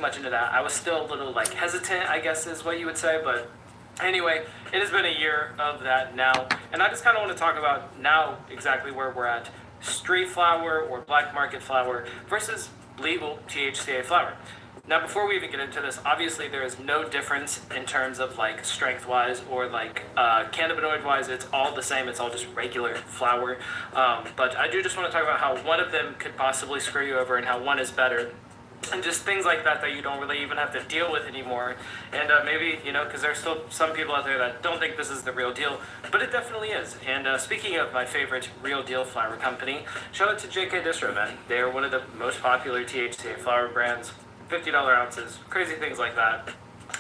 much into that. I was still a little like hesitant, I guess is what you would say, but anyway, it has been a year of that now, and I just kind of want to talk about now exactly where we're at. Street flower or black market flower versus legal THCA flower. Now, before we even get into this, obviously there is no difference in terms of like strength-wise or like cannabinoid-wise. It's all the same. It's all just regular flower. But I do just want to talk about how one of them could possibly screw you over and how one is better. And just things like that that you don't really even have to deal with anymore. And maybe, you know, because there's still some people out there that don't think this is the real deal, but it definitely is. And speaking of my favorite real deal flower company, shout out to JK Distro, man. They're one of the most popular THCA flower brands. $50 ounces, crazy things like that.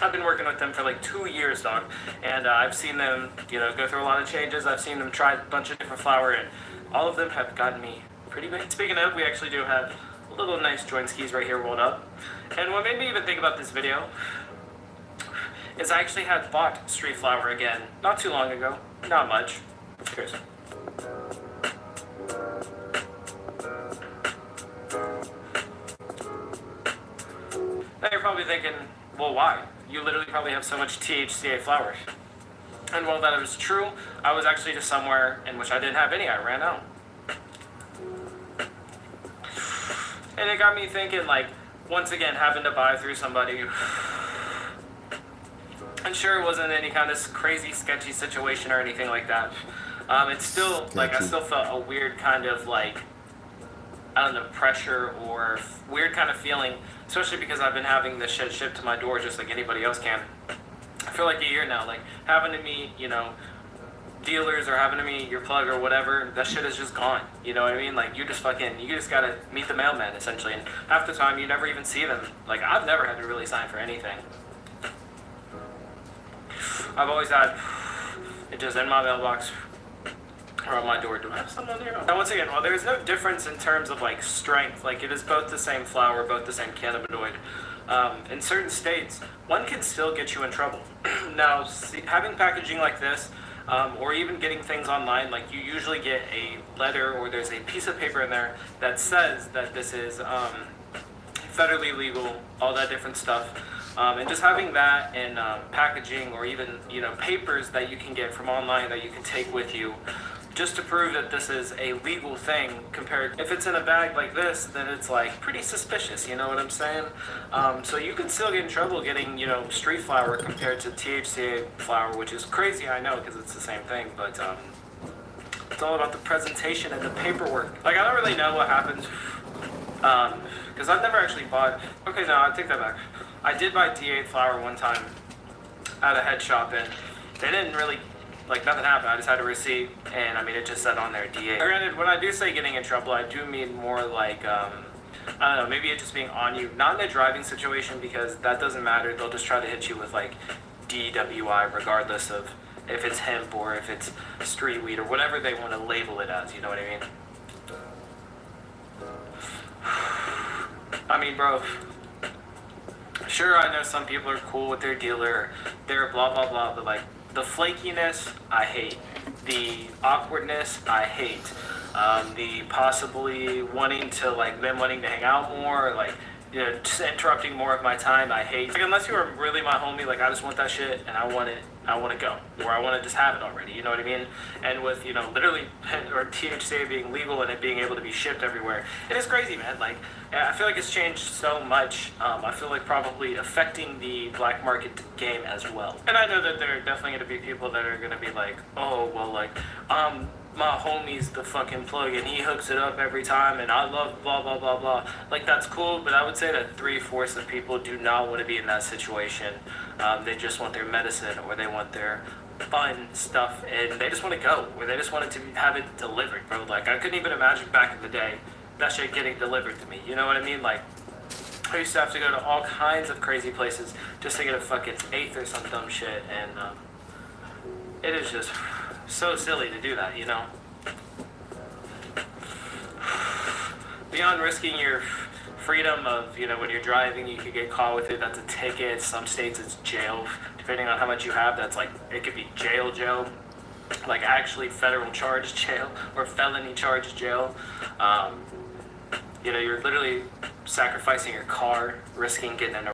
I've been working with them for like 2 years, dog, and I've seen them, you know, go through a lot of changes. I've seen them try a bunch of different flower, and all of them have gotten me pretty big. Speaking of, we actually do have little nice joint skis right here rolled up. And what made me even think about this video is I actually had bought street flower again not too long ago. Not much. Cheers. Now you're probably thinking, well, why? You literally probably have so much THCA flower. And while that was true, I was actually just somewhere in which I didn't have any. I ran out. And it got me thinking, like, once again, having to buy through somebody. And sure, it wasn't any kind of crazy, sketchy situation or anything like that. It's still, like, I still felt a weird kind of, like, I don't know, pressure or weird kind of feeling, especially because I've been having this shit shipped to my door just like anybody else can. For like a year now, like, having to meet, you know, dealers or having to meet your plug or whatever, that shit is just gone. You know what I mean? Like, you just gotta meet the mailman, essentially. And half the time, you never even see them. Like, I've never had to really sign for anything. I've always had it just in my mailbox or on my door. Do I have someone here? Now, once again, while there is no difference in terms of, like, strength, like, it is both the same flower, both the same cannabinoid. In certain states, one can still get you in trouble. Now, having packaging like this, or even getting things online, like you usually get a letter or there's a piece of paper in there that says that this is federally legal, all that different stuff. And just having that in packaging or even, you know, papers that you can get from online that you can take with you, just to prove that this is a legal thing. Compared, if it's in a bag like this, then it's like pretty suspicious, you know what I'm saying? So you can still get in trouble getting, you know, street flower compared to THCA flower, which is crazy, I know, because it's the same thing, but it's all about the presentation and the paperwork. Like, I don't really know what happens, because I've never actually bought, okay, no, I take that back. I did buy D8 flower one time at a head shop, and they didn't really, like, nothing happened. I just had a receipt, and I mean, it just said on there D8. Granted, when I do say getting in trouble, I do mean more like, I don't know, maybe it just being on you. Not in a driving situation, because that doesn't matter. They'll just try to hit you with, like, DWI, regardless of if it's hemp or if it's street weed or whatever they want to label it as, you know what I mean? I mean, bro, sure, I know some people are cool with their dealer, they're blah, blah, blah, but, like, the flakiness, I hate. The awkwardness, I hate. The possibly wanting to, like, them wanting to hang out more, or, like, you know, just interrupting more of my time, I hate. Like, unless you are really my homie, like, I just want that shit, and I want to go, or I want to just have it already, you know what I mean? And with, you know, literally, or THCA being legal and it being able to be shipped everywhere, it is crazy, man. Like, I feel like it's changed so much. I feel like probably affecting the black market game as well. And I know that there are definitely going to be people that are going to be like, oh, well, like, my homie's the fucking plug and he hooks it up every time and I love blah, blah, blah, blah. Like, that's cool, but I would say that 3/4 of people do not want to be in that situation. They just want their medicine, or they want their fun stuff, and they just want to go, or they just wanted to have it delivered, bro. Like, I couldn't even imagine back in the day that shit getting delivered to me, you know what I mean? Like, I used to have to go to all kinds of crazy places just to get a fucking eighth or some dumb shit, and it is just so silly to do that, you know? Beyond risking your freedom of, you know, when you're driving, you could get caught with it, that's a ticket. Some states it's jail. Depending on how much you have, that's like, it could be jail, like actually federal charge jail or felony charge jail. You know, you're literally sacrificing your car, risking getting in a